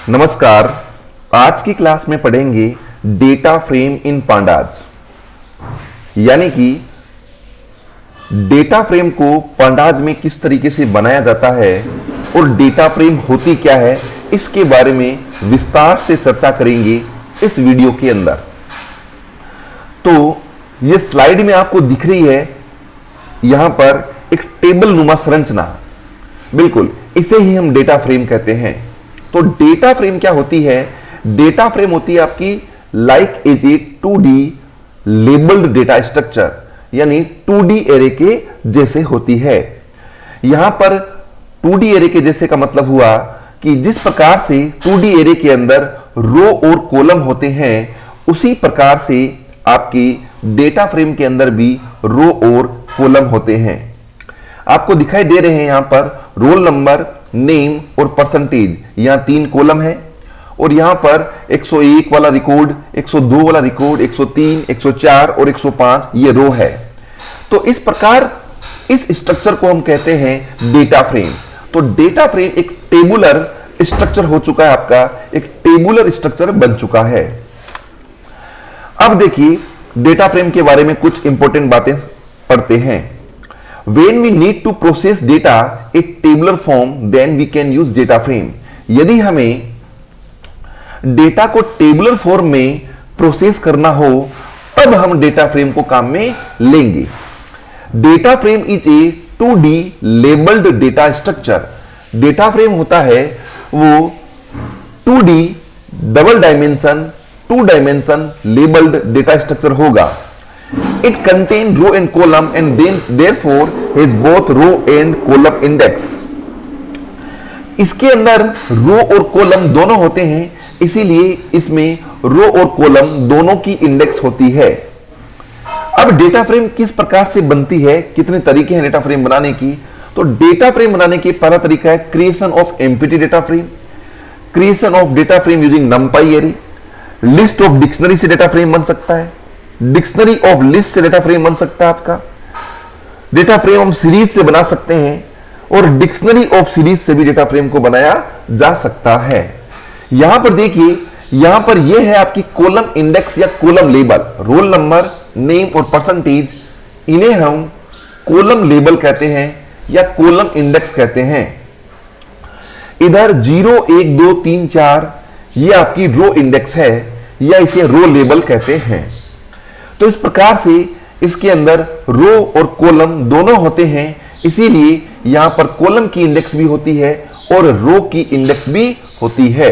नमस्कार। आज की क्लास में पढ़ेंगे डेटा फ्रेम इन पांडाज, यानी कि डेटा फ्रेम को पांडाज में किस तरीके से बनाया जाता है और डेटा फ्रेम होती क्या है, इसके बारे में विस्तार से चर्चा करेंगे इस वीडियो के अंदर। तो ये स्लाइड में आपको दिख रही है, यहां पर एक टेबल नुमा संरचना, बिल्कुल इसे ही हम डेटा फ्रेम कहते हैं। तो डेटा फ्रेम क्या होती है? डेटा फ्रेम होती है आपकी like as a 2D labelled data structure, यानी 2D एरे के जैसे होती है। यहां पर 2D एरे के जैसे का मतलब हुआ कि जिस प्रकार से 2D एरे के अंदर रो और कॉलम होते हैं, उसी प्रकार से आपकी डेटा फ्रेम के अंदर भी रो और कॉलम होते हैं। आपको दिखाई दे रहे हैं यहां पर रोल नंबर, नेम और परसेंटेज, यहां 3 कॉलम है और यहां पर 101 वाला रिकॉर्ड, 102 वाला रिकॉर्ड, 103, 104 और 105 ये रो है। तो इस प्रकार इस स्ट्रक्चर को हम कहते हैं डेटा फ्रेम। तो डेटा फ्रेम एक टेबुलर स्ट्रक्चर हो चुका है, आपका एक टेबुलर स्ट्रक्चर बन चुका है। अब देखिए डेटा फ्रेम के बारे में कुछ इंपॉर्टेंट बातें पढ़ते हैं। When we need to process data in tabular form, then we can use data frame. यदि हमें डेटा को टेबुलर फॉर्म में प्रोसेस करना हो, तब हम डेटा फ्रेम को काम में लेंगे। Data frame is a 2D labelled data structure. Data frame होता है वो 2D double dimension 2 dimension labelled data structure होगा। It contains row and column and then therefore has both row and column index. इसके अंदर रो और column दोनों होते हैं, इसीलिए इसमें रो और कॉलम दोनों की इंडेक्स होती है। अब डेटा फ्रेम किस प्रकार से बनती है, कितने तरीके हैं डेटा फ्रेम बनाने की? तो डेटा फ्रेम बनाने की पहला तरीका है creation of empty data frame, creation of data frame using नमपाई array, list of dictionary से डेटा फ्रेम बन सकता है, डिक्शनरी ऑफ लिस्ट से डेटा फ्रेम बन सकता है। आपका डेटा फ्रेम हम सीरीज से बना सकते हैं और डिक्शनरी ऑफ सीरीज से भी डेटा फ्रेम को बनाया जा सकता है। यहां पर देखिए, यहां पर यह है आपकी कॉलम इंडेक्स या column label. Roll number, name और परसेंटेज, इन्हें हम कॉलम लेबल कहते हैं या कॉलम इंडेक्स कहते हैं। इधर 0, 1, 2, 3, 4 ये आपकी रो इंडेक्स है या इसे रो लेबल कहते हैं। तो इस प्रकार से इसके अंदर रो और कॉलम दोनों होते हैं, इसीलिए यहां पर कॉलम की इंडेक्स भी होती है और रो की इंडेक्स भी होती है।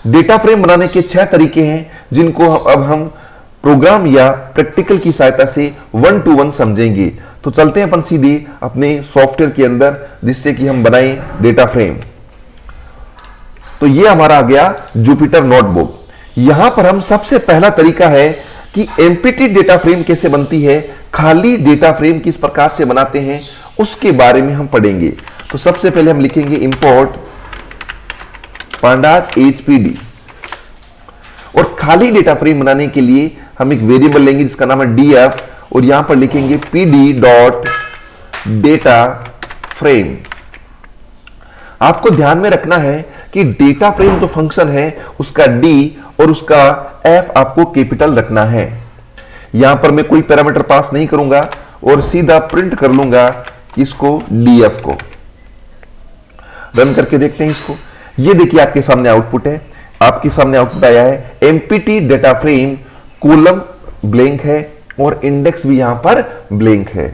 डेटा फ्रेम बनाने के 6 तरीके हैं, जिनको अब हम प्रोग्राम या प्रैक्टिकल की सहायता से 1 to 1 समझेंगे। तो चलते हैं अपन सीधे अपने सॉफ्टवेयर के अंदर, जिससे कि हम बनाएं डेटा फ्रेम। तो ये हमारा आ गया जुपिटर नोटबुक। यहां पर हम सबसे पहला तरीका है कि एम्प्टी डेटा फ्रेम कैसे बनती है, खाली डेटा फ्रेम किस प्रकार से बनाते हैं, उसके बारे में हम पढ़ेंगे। तो सबसे पहले हम लिखेंगे इंपोर्ट पांडाज HPD, और खाली डेटा फ्रेम बनाने के लिए हम एक वेरिएबल लेंगे जिसका नाम है df, और यहां पर लिखेंगे pd डॉट डेटा फ्रेम। आपको ध्यान में रखना है कि डेटा फ्रेम जो फंक्शन है उसका d और उसका f आपको कैपिटल रखना है। यहां पर मैं कोई पैरामीटर पास नहीं करूंगा और सीधा प्रिंट कर लूंगा इसको df को। रन करके देखते हैं इसको। ये देखिए आपके सामने आउटपुट है, आपके सामने आउटपुट आया है empty data frame, column blank है और इंडेक्स भी यहां पर ब्लैंक है।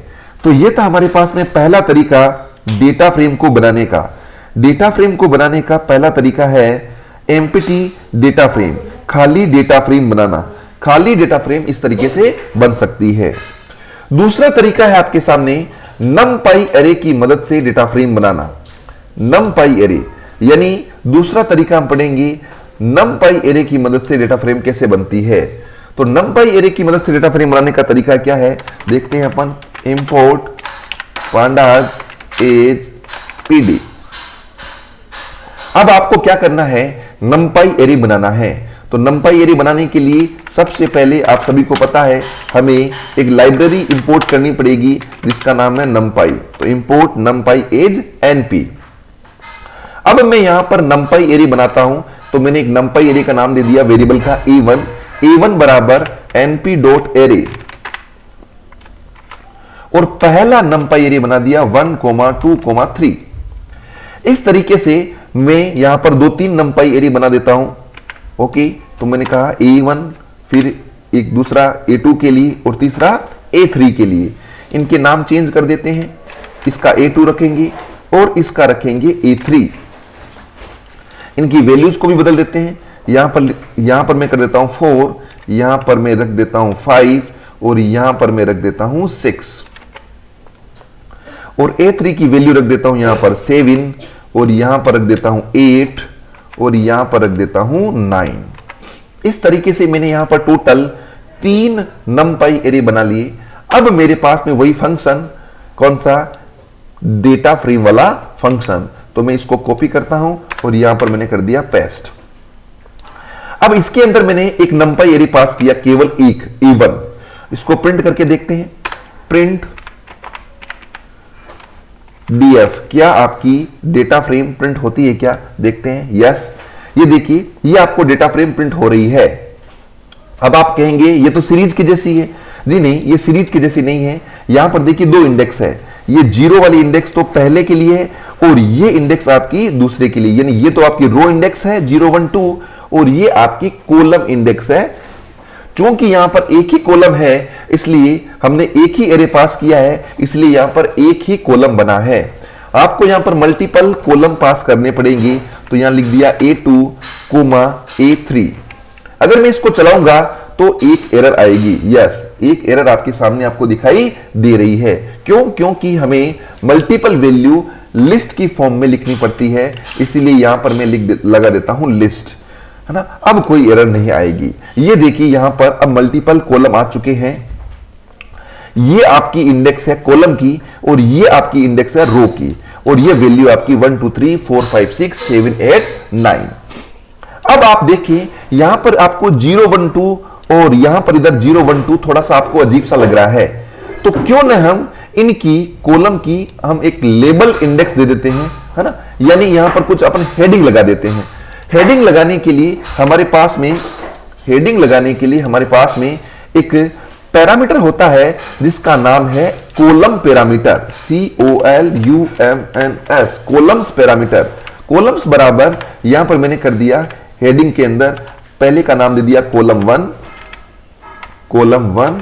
तो ये था हमारे पास में पहला तरीका डेटा फ्रेम को बनाने का। डेटा फ्रेम को बनाने का पहला तरीका है एम्प्टी डेटा फ्रेम, खाली डेटा फ्रेम बनाना। खाली डेटा फ्रेम इस तरीके से बन सकती है। दूसरा तरीका है आपके सामने नमपाई एरे की मदद से डेटा फ्रेम बनाना। नमपाई एरे, यानी दूसरा तरीका हम पढ़ेंगे नमपाई एरे की मदद से डेटा फ्रेम कैसे बनती है। तो नमपाई एरे की मदद से डेटा फ्रेम बनाने का तरीका क्या है, देखते हैं अपन। Import pandas HPD। अब आपको क्या करना है, नमपाई एरे बनाना है। तो नमपाई एरे बनाने के लिए सबसे पहले आप सभी को पता है हमें एक लाइब्रेरी इंपोर्ट करनी पड़ेगी जिसका नाम है नमपाई। तो इंपोर्ट नमपाई एज NP। अब मैं यहां पर numpy एरे बनाता हूं, तो मैंने एक numpy एरे का नाम दे दिया वेरिएबल का a1 बराबर np डॉट एरे, और पहला numpy एरे बना दिया 1, 2, 3। इस तरीके से मैं यहां पर 2-3 numpy एरे बना देता हूं। ओके, तो मैंने कहा a1, फिर एक दूसरा a2 के लिए और तीसरा a3 के लिए। इनके नाम चेंज कर देते हैं, इसका a2 रखेंगे और इसका रखेंगे a3। इनकी वैल्यूज को भी बदल देते हैं। यहां पर मैं कर देता हूं 4, यहां पर मैं रख देता हूं 5 और यहां पर मैं रख देता हूं 6, और a3 की वैल्यू रख देता हूं यहां पर 7 और यहां पर रख देता हूं 8 और यहां पर रख देता हूं 9। इस तरीके से मैंने यहां पर टोटल 3 numpy एरे बना लिए। अब मेरे पास में वही फंक्शन, कौन सा, डेटा फ्रेम वाला फंक्शन, तो मैं इसको कॉपी करता हूं और यहां पर मैंने कर दिया पेस्ट। अब इसके अंदर मैंने एक numpy एरे पास किया, केवल एक a1। इसको प्रिंट करके देखते हैं, प्रिंट df, क्या आपकी डेटा फ्रेम प्रिंट होती है क्या, देखते हैं। यस, ये देखिए, ये आपको डेटा फ्रेम प्रिंट हो रही है। अब आप कहेंगे ये तो सीरीज की जैसी है। जी नहीं, ये सीरीज की जैसी नहीं है। यहां पर देखिए 2 इंडेक्स है, ये 0 वाली इंडेक्स तो पहले के लिए है और ये इंडेक्स आपकी दूसरे के लिए, यानी ये तो आपकी रो इंडेक्स है 0, 1, 2 और ये आपकी कॉलम इंडेक्स है। चूंकि यहां पर एक ही कॉलम है इसलिए हमने एक ही एरे पास किया है, इसलिए यहां पर एक ही कॉलम बना है। आपको यहां पर मल्टीपल कॉलम पास करने पड़ेंगे, तो यहां लिख दिया a2, a3। अगर मैं इसको चलाऊंगा तो एक एरर आएगी। यस, एक एरर आपके सामने आपको दिखाई दे रही है। क्यों? क्योंकि हमें मल्टीपल वैल्यू लिस्ट की फॉर्म में लिखनी पड़ती है, इसीलिए यहां पर मैं लगा देता हूं लिस्ट, है ना। अब कोई एरर नहीं आएगी। ये देखिए यहां पर अब मल्टीपल कॉलम आ चुके हैं। ये आपकी इंडेक्स है कॉलम की और ये आपकी इंडेक्स है रो की, और ये वैल्यू आपकी 1, 2, 3, 4, 5, 6, 7, 8, 9। अब आप देखिए यहां पर आपको 0, 1, 2 और यहां पर इधर 0, 1, 2 थोड़ा सा आपको अजीब सा लग रहा है, तो क्यों न हम इनकी कॉलम की हम एक लेबल इंडेक्स दे देते हैं, है ना। यानी यहां पर कुछ अपन हेडिंग लगा देते हैं। हेडिंग लगाने के लिए हमारे पास में एक पैरामीटर होता है जिसका नाम है column parameter, COLUMNS, columns parameter. Columns बराबर यहां पर मैंने कर दिया हेडिंग के अंदर, पहले का नाम दे दिया कॉलम 1,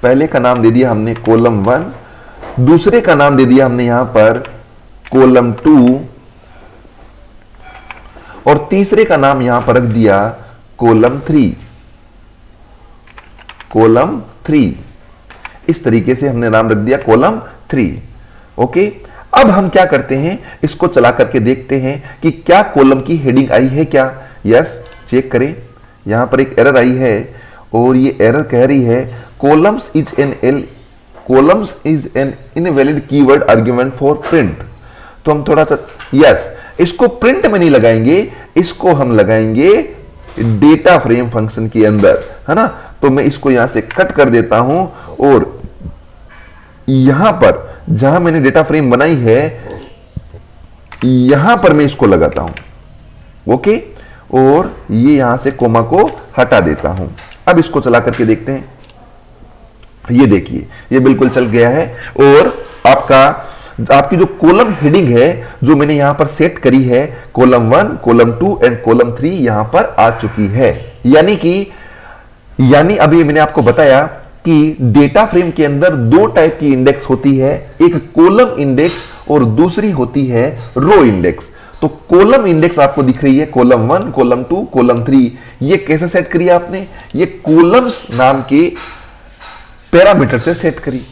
पहले का नाम दे दिया हमने कॉलम 1, दूसरे का नाम दे दिया हमने यहां पर कॉलम 2 और तीसरे का नाम यहां पर रख दिया कॉलम 3। इस तरीके से हमने नाम रख दिया कॉलम 3। ओके, अब हम क्या करते हैं, इसको चला करके देखते हैं कि क्या कॉलम की हेडिंग आई है क्या। यस, चेक करें। यहां पर एक एरर आई है और ये एरर कह रही है columns is an invalid keyword argument for print. तो हम थोड़ा सा, यस, इसको प्रिंट में नहीं लगाएंगे, इसको हम लगाएंगे डेटा फ्रेम फंक्शन के अंदर, है ना। तो मैं इसको यहां से कट कर देता हूं और यहां पर जहां मैंने डेटा फ्रेम बनाई है यहां पर मैं इसको लगाता हूं। ओके, और ये यहां से कोमा को हटा देता हूं। अब इसको चला करके देखते हैं। ये देखिए, ये बिल्कुल चल गया है और आपकी जो कॉलम हेडिंग है जो मैंने यहां पर सेट करी है, कॉलम 1, कॉलम 2 एंड कॉलम 3 यहां पर आ चुकी है। यानी अभी मैंने आपको बताया कि डेटा फ्रेम के अंदर 2 टाइप की इंडेक्स होती है, एक कॉलम इंडेक्स और दूसरी होती है रो इंडेक्स। तो कॉलम इंडेक्स आपको दिख रही है, कॉलम 1, कॉलम 2, कॉलम 3। ये कैसे सेट करी आपने, ये कॉलम्स नाम के पैरामीटर से सेट करी।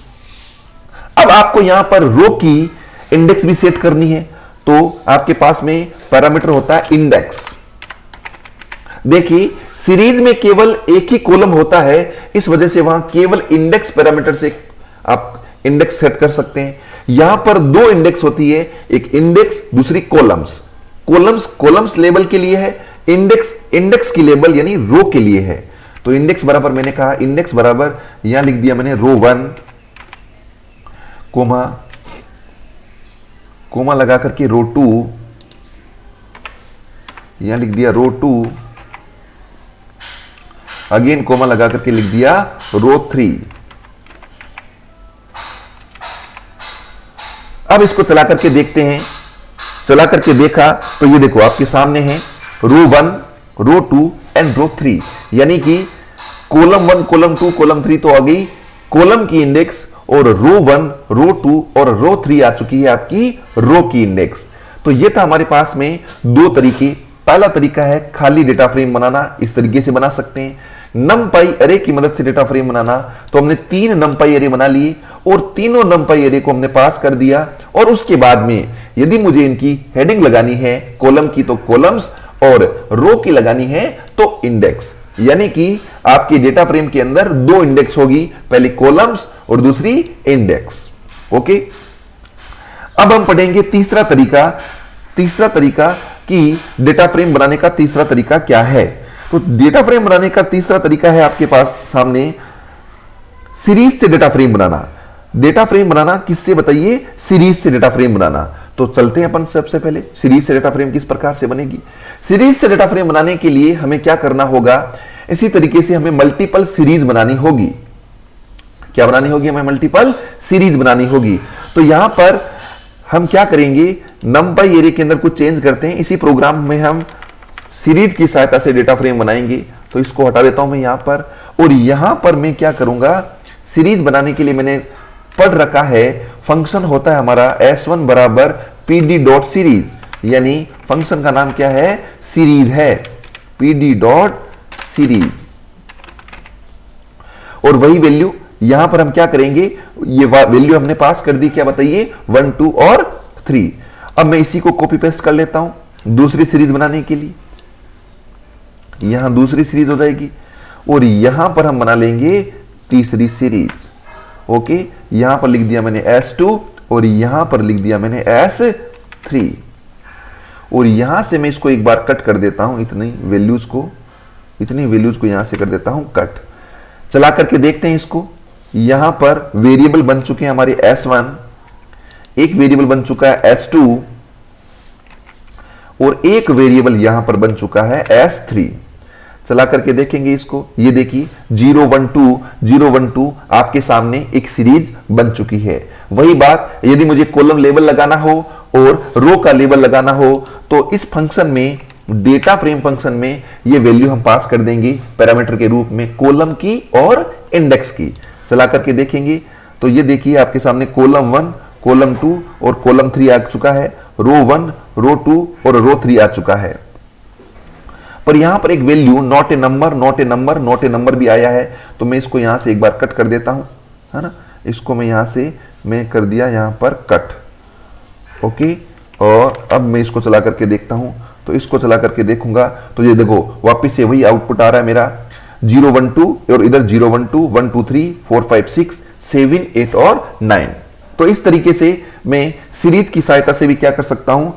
अब आपको यहां पर रो की इंडेक्स भी सेट करनी है, तो आपके पास में पैरामीटर होता है इंडेक्स। देखिए सीरीज में केवल एक ही कॉलम होता है, इस वजह से वहां केवल इंडेक्स पैरामीटर से आप इंडेक्स सेट कर सकते हैं। यहां पर 2 इंडेक्स होती है, एक इंडेक्स दूसरी कॉलम्स। कॉलम्स लेबल के लिए है, इंडेक्स की लेबल यानी रो के लिए है। तो इंडेक्स बराबर मैंने कहा, इंडेक्स बराबर यहां लिख दिया मैंने रो 1, कोमा लगा करके रो 2, यहां लिख दिया रो 2, अगेन कोमा लगा करके लिख दिया रो 3। अब इसको चला करके देखते हैं। चला करके देखा तो ये देखो आपके सामने है रो 1, रो 2 एंड रो 3, यानी कि कॉलम 1, कॉलम 2, कॉलम 3 तो आ गई कॉलम की इंडेक्स, और रो 1, रो 2 और रो 3 आ चुकी है आपकी रो की इंडेक्स। तो ये था हमारे पास में दो तरीके। पहला तरीका है खाली डेटा फ्रेम बनाना, इस तरीके से बना सकते हैं। नमपाई अरे की मदद से डेटा फ्रेम बनाना, तो हमने 3 नमपाई अरे बना लिए और तीनों नमपाई अरे को हमने पास कर दिया। और उसके बाद में यदि मुझे इनकी हेडिंग लगानी है कॉलम की तो कॉलम्स, और रो की लगानी है तो इंडेक्स, यानी कि आपकी डेटा फ्रेम के अंदर 2 इंडेक्स होगी, पहली कॉलम्स और दूसरी इंडेक्स। ओके, अब हम पढ़ेंगे तीसरा तरीका कि डेटा फ्रेम बनाने का तीसरा तरीका क्या है। तो डेटा फ्रेम बनाने का तीसरा तरीका है आपके पास सामने सीरीज से डेटा फ्रेम बनाना। डेटा फ्रेम बनाना किससे बताइए? सीरीज से डेटा फ्रेम बनाना। तो चलते हैं अपन सबसे पहले सीरीज से डेटा फ्रेम किस प्रकार से बनेगी। सीरीज से डेटा फ्रेम बनाने के लिए हमें क्या करना होगा, इसी तरीके से हमें मल्टीपल सीरीज बनानी होगी। क्या बनानी होगी? हमें मल्टीपल सीरीज बनानी होगी। तो यहां पर हम क्या करेंगे, नमपाई एरे के अंदर कुछ चेंज करते हैं। इसी प्रोग्राम में हम सीरीज की सहायता से डेटा फ्रेम बनाएंगे। तो इसको हटा देता हूं मैं यहां पर, और यहां पर मैं क्या करूंगा, सीरीज बनाने के लिए मैंने पढ़ रखा है फंक्शन होता है हमारा s1 बराबर pd डॉट सीरीज, यानी फंक्शन का नाम क्या है? सीरीज है, pd डॉट सीरीज। और वही वैल्यू यहां पर हम क्या करेंगे, ये वैल्यू हमने पास कर दी, क्या बताइए? 1, 2 और 3। अब मैं इसी को कॉपी पेस्ट कर लेता हूं दूसरी सीरीज बनाने के लिए। यहां दूसरी सीरीज हो जाएगी और यहां पर हम बना लेंगे तीसरी सीरीज। ओके, यहां पर लिख दिया मैंने S2 और यहां पर लिख दिया मैंने S3, और यहां से मैं इसको एक बार कट कर देता हूं, इतनी वैल्यूज को यहां से कर देता हूं कट। चला करके देखते हैं इसको। यहां पर वेरिएबल बन चुके हैं हमारे S1, एक वेरिएबल बन चुका है S2 और एक वेरिएबल यहां पर बन चुका है S3। चला करके देखेंगे इसको। ये देखिए 0, 1, 2, 0, 1, 2 आपके सामने एक सीरीज बन चुकी है। वही बात यदि मुझे कॉलम लेबल लगाना हो और रो का लेबल लगाना हो तो इस फंक्शन में, डेटा फ्रेम फंक्शन में, ये वैल्यू हम पास कर देंगे पैरामीटर के रूप में कॉलम की और इंडेक्स की। चला करके देखेंगे तो ये देखिए आपके सामने कॉलम 1, कॉलम 2 और कॉलम 3 आ चुका है, रो 1, रो 2 और रो 3 आ चुका है। पर यहां पर एक वैल्यू नॉट ए नंबर भी आया है। तो मैं इसको यहां से एक बार कट कर देता हूं, है ना। इसको मैं यहां से मैं कर दिया यहां पर कट। ओके, और अब मैं इसको चला करके देखता हूं। तो इसको चला करके देखूंगा तो ये देखो वापस से वही आउटपुट आ रहा है मेरा 0, 1, 2 और इधर 0, 1, 2, 1, 2, 3, 4, 5, 6, 7, 8 और 9। तो इस तरीके से मैं सीरीज की सहायता से भी क्या कर सकता हूं,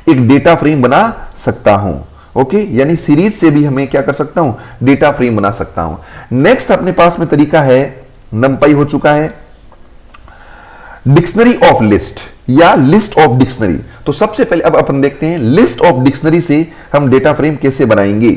एक डेटा फ्रेम बना सकता हूं। ओके, यानी सीरीज से भी हमें क्या कर सकता हूं, डेटा फ्रेम बना सकता हूं। नेक्स्ट अपने पास में तरीका है, नमपाई हो चुका है, डिक्शनरी ऑफ लिस्ट या लिस्ट ऑफ डिक्शनरी। तो सबसे पहले अब अपन देखते हैं लिस्ट ऑफ डिक्शनरी से हम डेटा फ्रेम कैसे बनाएंगे।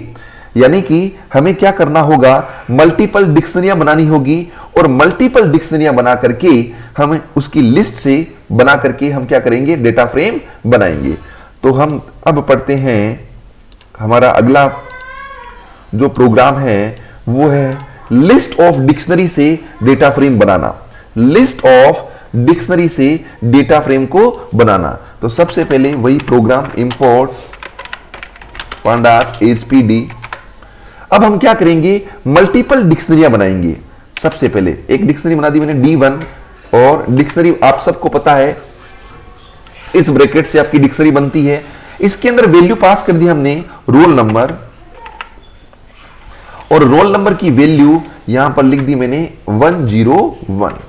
यानी कि हमें क्या करना होगा, मल्टीपल डिक्शनरियां बनानी होगी और मल्टीपल डिक्शनरियां बना करके हम उसकी लिस्ट से बना करके हम क्या करेंगे, डेटा फ्रेम बनाएंगे। तो हम अब पढ़ते हैं, हमारा अगला जो प्रोग्राम है वो है लिस्ट ऑफ डिक्शनरी से data frame banana. List of dictionary से डेटा फ्रेम को बनाना। तो सबसे पहले वही प्रोग्राम इंपोर्ट pandas hpd। अब हम क्या करेंगे, मल्टीपल डिक्शनरियां बनाएंगे। सबसे पहले एक डिक्शनरी बना दी मैंने D1, और डिक्शनरी आप सबको पता है इस ब्रैकेट से आपकी डिक्शनरी बनती है। इसके अंदर वैल्यू पास कर दी हमने रोल नंबर, और रोल नंबर की वैल्यू यहां पर लिख दी मैंने 101,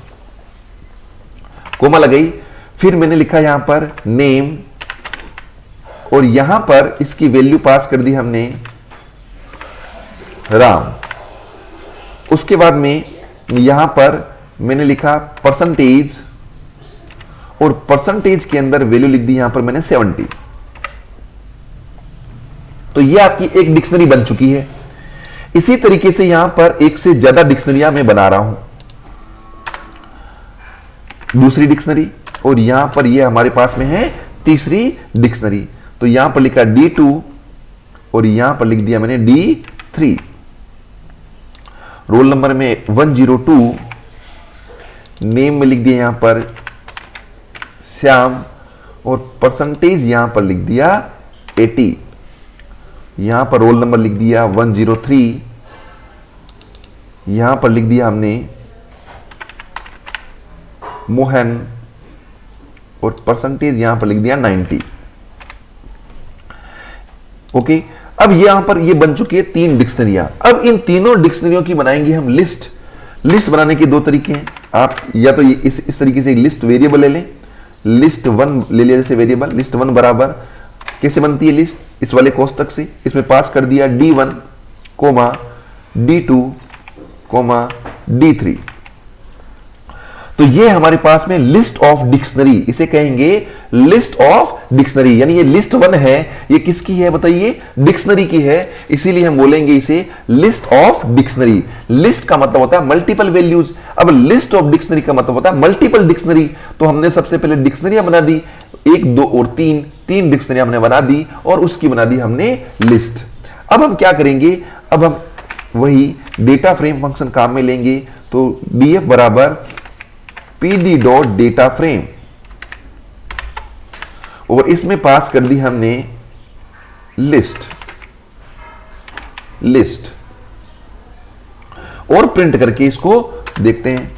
कोमा लगाई। फिर मैंने लिखा यहां पर नेम, और यहां पर इसकी वैल्यू पास कर दी हमने राम। उसके बाद में यहां पर मैंने लिखा परसेंटेज, और परसेंटेज के अंदर वैल्यू लिख दी यहां पर मैंने 70। तो यह आपकी एक डिक्शनरी बन चुकी है। इसी तरीके से यहां पर एक से ज्यादा डिक्शनरियां मैं बना रहा हूं, दूसरी डिक्शनरी, और यहां पर यह हमारे पास में है तीसरी डिक्शनरी। तो यहां पर लिखा D2 और यहां पर लिख दिया मैंने D3। रोल नंबर में 102, नेम में लिख दिया यहां पर श्याम, और परसेंटेज यहां पर लिख दिया 80। यहां पर रोल नंबर लिख दिया 103, यहां पर लिख दिया हमने मोहन, और परसेंटेज यहां पर लिख दिया 90। ओके, अब यहां पर ये बन चुकी है 3 डिक्शनरियां। अब इन तीनों डिक्शनरियों की बनाएंगे हम लिस्ट। लिस्ट बनाने के 2 तरीके हैं। आप या तो इस तरीके से लिस्ट वेरिएबल ले लें, लिस्ट 1 ले लिया जैसे वेरिएबल, लिस्ट 1 बराबर कैसे बनती है लिस्ट, इस वाले कोष्टक से, इसमें पास कर दिया D1, D2, D3। तो ये हमारे पास में लिस्ट ऑफ डिक्शनरी, इसे कहेंगे लिस्ट ऑफ डिक्शनरी। यानी ये लिस्ट 1 है, ये किसकी है बताइए, डिक्शनरी की है, इसीलिए हम बोलेंगे इसे लिस्ट ऑफ डिक्शनरी। लिस्ट का मतलब होता है मल्टीपल वैल्यूज, अब लिस्ट ऑफ डिक्शनरी का मतलब होता है मल्टीपल डिक्शनरी। तो हमने सबसे पहले डिक्शनरियां बना दी, 1, 2 और 3 डिक्शनरियां हमने बना दी, और उसकी बना दी हमने लिस्ट। अब हम क्या करेंगे, अब हम वही डेटा फ्रेम फंक्शन काम में लेंगे। तो df बराबर pd डॉट डेटा फ्रेम, और इसमें पास कर दी हमने लिस्ट, और प्रिंट करके इसको देखते हैं।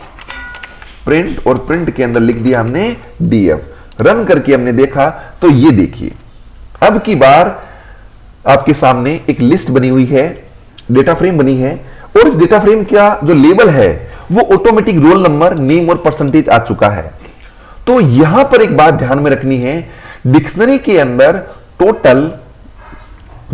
प्रिंट, और प्रिंट के अंदर लिख दिया हमने df। रन करके हमने देखा तो ये देखिए, अब की बार आपके सामने एक लिस्ट बनी हुई है, डेटा फ्रेम बनी है, और इस डेटा फ्रेम का जो लेबल है वो ऑटोमेटिक रोल नंबर, नेम और परसेंटेज आ चुका है। तो यहां पर एक बात ध्यान में रखनी है, डिक्शनरी के अंदर टोटल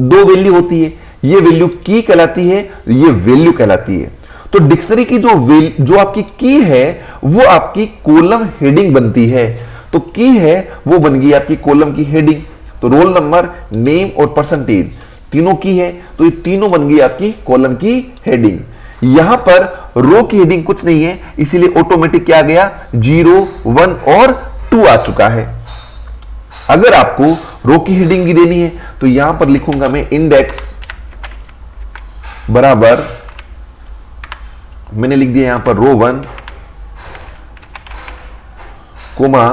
2 वैल्यू होती है, ये वैल्यू की कहलाती है, ये वैल्यू कहलाती है। तो डिक्शनरी की जो आपकी की है वो आपकी कॉलम हेडिंग बनती है। तो की है वो बन गई आपकी कॉलम की हेडिंग। तो रोल नंबर, नेम और परसेंटेज तीनों की है, तो ये तीनों बन गई आपकी कॉलम की हेडिंग। यहां पर रो की हेडिंग कुछ नहीं है, इसीलिए ऑटोमेटिक क्या आ गया, 0, 1 और 2 आ चुका है। अगर आपको रो की हेडिंग भी देनी है तो यहां पर लिखूंगा मैं इंडेक्स बराबर, मैंने लिख दिया यहां पर रो 1, कोमा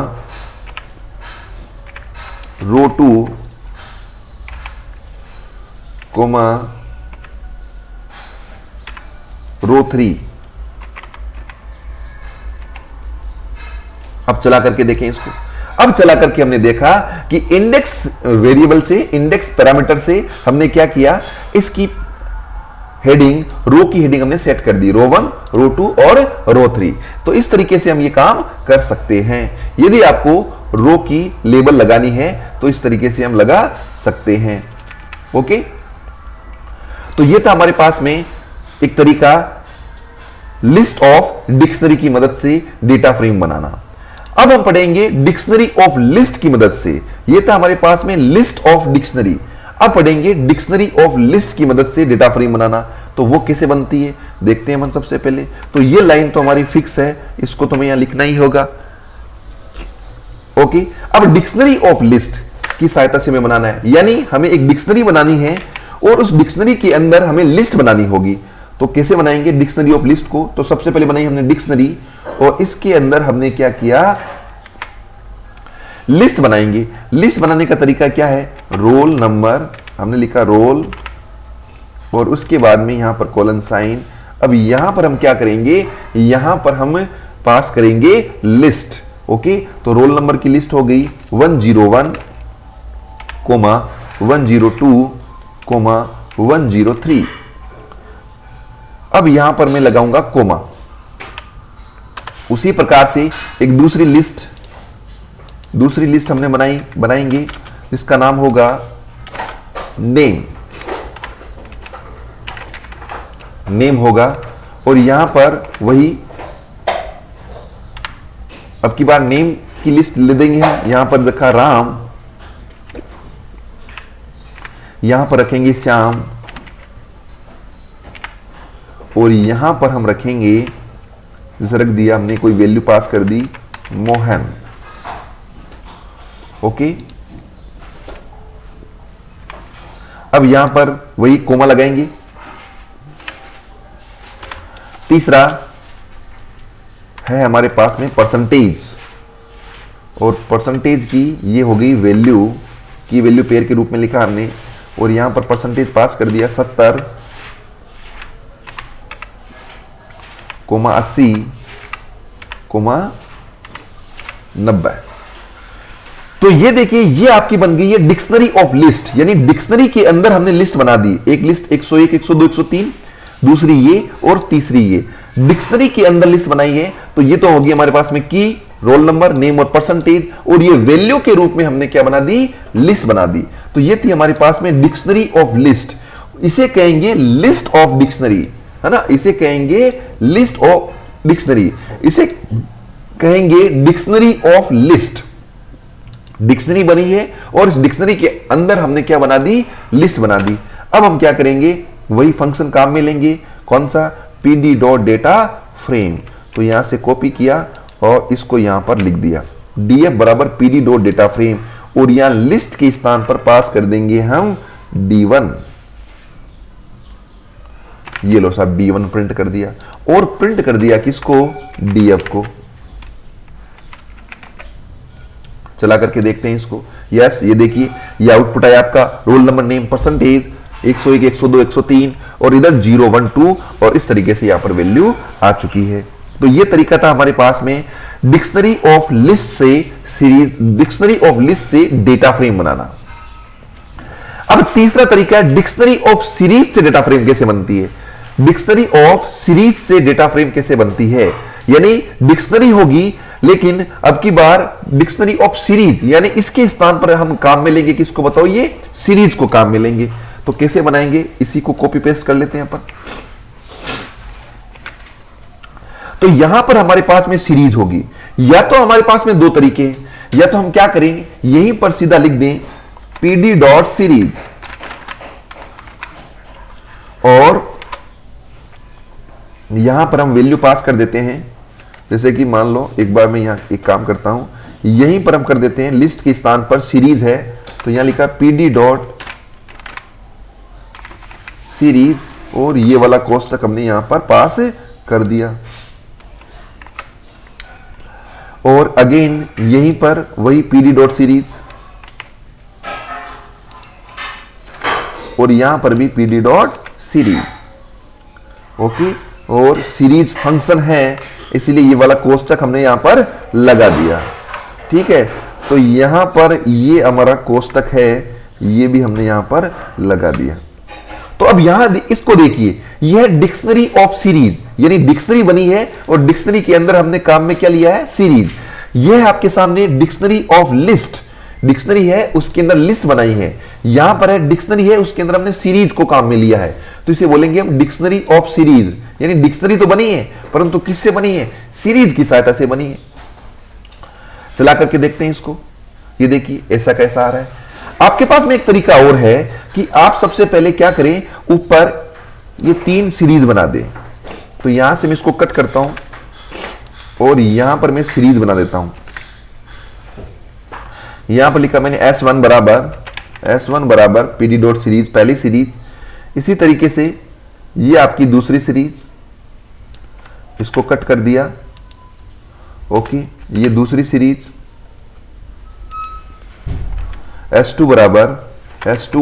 रो 2, कोमा रो 3। अब चला करके देखें इसको। अब चला करके हमने देखा कि इंडेक्स वेरिएबल से, इंडेक्स पैरामीटर से हमने क्या किया, इसकी हेडिंग, रो की हेडिंग हमने सेट कर दी, रो 1, रो 2 और रो 3। तो इस तरीके से हम ये काम कर सकते हैं। यदि आपको रो की लेबल लगानी है तो इस तरीके से हम लगा सकते हैं। ओके, तो ये था हमारे पास में एक तरीका लिस्ट ऑफ डिक्शनरी की मदद से डेटा फ्रेम बनाना। अब हम पढ़ेंगे डिक्शनरी ऑफ लिस्ट की मदद से। ये था हमारे पास में लिस्ट ऑफ डिक्शनरी। अब पढ़ेंगे डिक्शनरी ऑफ लिस्ट की मदद से डेटा फ्रेम बनाना। तो वो कैसे बनती है देखते हैं हम सबसे पहले। तो ये लाइन तो हमारी फिक्स है, इसको तो हमें यहां लिखना ही होगा। ओके, अब डिक्शनरी ऑफ लिस्ट की सहायता से हमें बनाना है, यानी हमें एक डिक्शनरी बनानी है और उस डिक्शनरी के अंदर हमें लिस्ट बनानी होगी। तो कैसे बनाएंगे डिक्शनरी ऑफ लिस्ट को, तो सबसे पहले बनाई हमने डिक्शनरी, और इसके अंदर हमने क्या किया, लिस्ट बनाएंगे। लिस्ट बनाने का तरीका क्या है, रोल नंबर, हमने लिखा रोल और उसके बाद में यहां पर कोलन साइन। अब यहां पर हम क्या करेंगे, यहां पर हम पास करेंगे लिस्ट। ओके, तो रोल नंबर की लिस्ट हो गई 101, 102, 103। अब यहां पर मैं लगाऊंगा कोमा। उसी प्रकार से एक दूसरी लिस्ट हमने बनाएंगे, जिसका नाम होगा नेम होगा, और यहां पर वही अब की बार नेम की लिस्ट ले देंगे हम। यहां पर रखा राम, यहां पर रखेंगे श्याम, और यहां पर हम रखेंगे, जैसे रख दिया हमने, कोई वैल्यू पास कर दी मोहन। ओके, अब यहां पर वही कोमा लगाएंगे। तीसरा है हमारे पास में परसेंटेज, और परसेंटेज की ये हो गई वैल्यू, की वैल्यू पेयर के रूप में लिखा हमने, और यहां पर परसेंटेज पास कर दिया 70, 80, 90। तो ये देखिए, ये आपकी बन गई है डिक्शनरी ऑफ लिस्ट, यानी डिक्शनरी के अंदर हमने लिस्ट बना दी। एक लिस्ट 101, 102, 103, दूसरी ये और तीसरी ये, डिक्शनरी के अंदर लिस्ट बनाई है। तो ये तो होगी हमारे पास में की, रोल नंबर, नेम और परसेंटेज, और ये वैल्यू के रूप में हमने क्या बना दी, लिस्ट बना दी। तो ये थी हमारे पास में डिक्शनरी ऑफ लिस्ट। इसे कहेंगे लिस्ट ऑफ डिक्शनरी, है ना, इसे कहेंगे लिस्ट ऑफ डिक्शनरी, इसे कहेंगे डिक्शनरी ऑफ लिस्ट। डिक्शनरी बनी है और इस डिक्शनरी के अंदर हमने क्या बना दी, लिस्ट बना दी। अब हम क्या करेंगे, वही फंक्शन काम में लेंगे, कौन सा, pd.data_frame। तो यहां से कॉपी किया और इसको यहां पर लिख दिया, df बराबर pd.data_frame, और यहां लिस्ट के स्थान पर पास कर देंगे हम d1। ये लो साहब, d1 प्रिंट कर दिया, और प्रिंट कर दिया किसको, df को। चला करके देखते हैं इसको। यस, ये देखिए, ये आउटपुट है आपका, रोल नंबर, नेम, परसेंटेज, 101, 102, 103, और इधर 0, 1, 2, और इस तरीके से यहां पर वैल्यू आ चुकी है। तो ये तरीका था हमारे पास में डिक्शनरी ऑफ लिस्ट से सीरीज, डिक्शनरी ऑफ लिस्ट से डेटा फ्रेम बनाना। अब तीसरा तरीका है डिक्शनरी ऑफ सीरीज से डेटा फ्रेम कैसे बनती है। डिक्शनरी ऑफ सीरीज से डेटा फ्रेम कैसे बनती है, यानी डिक्शनरी होगी, लेकिन अब की बार डिक्शनरी ऑफ सीरीज, यानी इसके स्थान पर हम काम में लेंगे किसको, बताओ, ये सीरीज को काम में लेंगे। तो कैसे बनाएंगे, इसी को कॉपी पेस्ट कर लेते हैं यहां पर। तो यहां पर हमारे पास में सीरीज होगी, या तो हमारे पास में दो तरीके हैं, या तो हम क्या करेंगे, यहीं पर सीधा लिख दें pd.series, और यहां पर हम वैल्यू पास कर देते हैं। जैसे कि मान लो, एक बार मैं यहां एक काम करता हूं, यहीं पर हम कर देते हैं, लिस्ट के स्थान पर सीरीज है, तो यहां लिखा pd.series, और ये वाला कोष्ठक हमने यहां पर पास कर दिया, और अगेन यहीं पर वही pd.series, और यहां पर भी pd.series। ओके, और सीरीज फंक्शन है, इसलिए ये वाला कोष्ठक हमने यहां पर लगा दिया। ठीक है, तो यहां पर ये हमारा कोष्ठक है, ये भी हमने यहां पर लगा दिया। तो अब यहां इसको देखिए, यह डिक्शनरी ऑफ सीरीज, यानी डिक्शनरी बनी है, और डिक्शनरी के अंदर हमने काम में क्या लिया है, सीरीज। यह आपके सामने डिक्शनरी ऑफ लिस्ट, डिक्शनरी है, उसके अंदर लिस्ट बनाई है। यहां पर है डिक्शनरी है, उसके अंदर हमने सीरीज को काम में लिया है, तो इसे बोलेंगे हम डिक्शनरी ऑफ सीरीज। यानी डिक्शनरी तो बनी है, परंतु किससे बनी है, सीरीज की सहायता से बनी है। चला करके देखते हैं इसको। ये देखिए ऐसा कैसा आ रहा है। आपके पास में एक तरीका और है कि आप सबसे पहले क्या करें, ऊपर ये 3 सीरीज बना दें। तो यहां से मैं इसको कट करता हूं, और यहां पर मैं सीरीज बना देता हूं। यहां पर लिखा मैंने S1 बराबर pd.series, पहली सीरीज। इसी तरीके से ये आपकी दूसरी सीरीज, इसको कट कर दिया। ओके, ये दूसरी सीरीज S2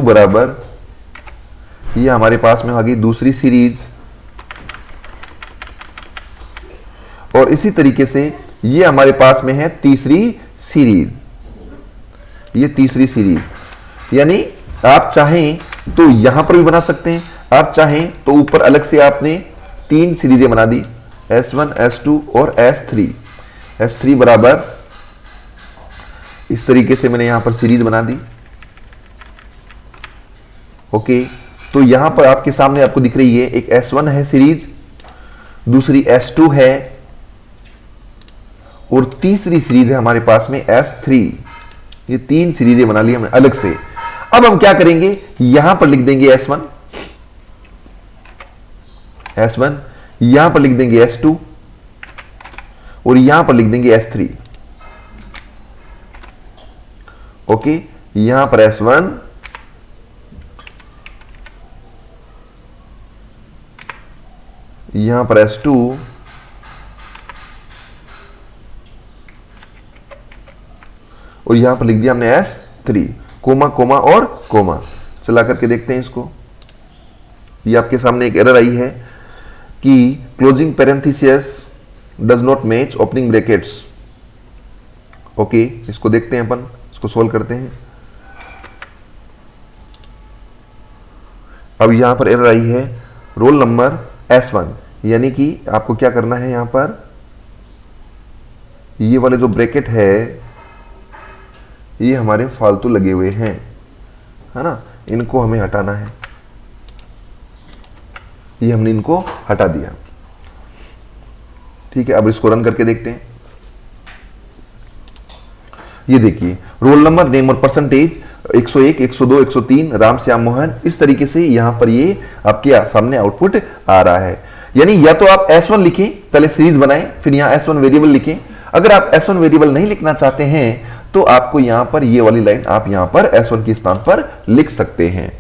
बराबर ये हमारे पास में आ गई दूसरी सीरीज, और इसी तरीके से ये हमारे पास में है तीसरी सीरीज, ये तीसरी सीरीज। यानी आप चाहें तो यहां पर भी बना सकते हैं, आप चाहें तो ऊपर अलग से आपने 3 सीरीजें बना दी, S1, S2 और S3। S3 बराबर इस तरीके से मैंने यहां पर सीरीज बना दी। ओके, तो यहां पर आपके सामने आपको दिख रही है, एक S1 है सीरीज, दूसरी S2 है, और तीसरी सीरीज है हमारे पास में S3। ये 3 सीरीजें बना ली हमने अलग से। अब हम क्या करेंगे, यहां पर लिख देंगे S1, यहां पर लिख देंगे S2 और यहां पर लिख देंगे S3। ओके, यहां पर S1, यहां पर S2 और यहां पर लिख दिया हमने S3, कोमा कोमा और कोमा। चला करके देखते हैं इसको। ये आपके सामने एक एरर आई है कि closing parenthesis does not match opening brackets. Okay, इसको देखते हैं, अपन इसको सोल्व करते हैं। अब यहां पर एरर आई है रोल नंबर S1, यानी कि आपको क्या करना है, यहां पर ये वाले जो ब्रैकेट है ये हमारे फालतू लगे हुए हैं, है ना, इनको हमें हटाना है। ये हमने इनको हटा दिया। ठीक है, अब इसको रन करके देखते हैं। ये देखिए, रोल नंबर, नेम और परसेंटेज 101, 102, 103 राम श्याम मोहन, इस तरीके से यहां पर ये आपके सामने आउटपुट आ रहा है। यानी या तो आप S1 लिखें, पहले सीरीज बनाएं, फिर यहां S1 वेरिएबल लिखें। अगर आप S1 वेरिएबल नहीं लिखना चाहते हैं तो आपको यहां पर ये वाली लाइन आप यहां पर S1 के स्थान पर लिख सकते हैं।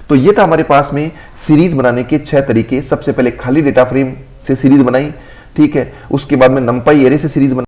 तो ये था हमारे पास में सीरीज बनाने के 6 तरीके। सबसे पहले खाली डेटा फ्रेम से सीरीज बनाई, ठीक है, उसके बाद में numpy एरे से सीरीज बनाई।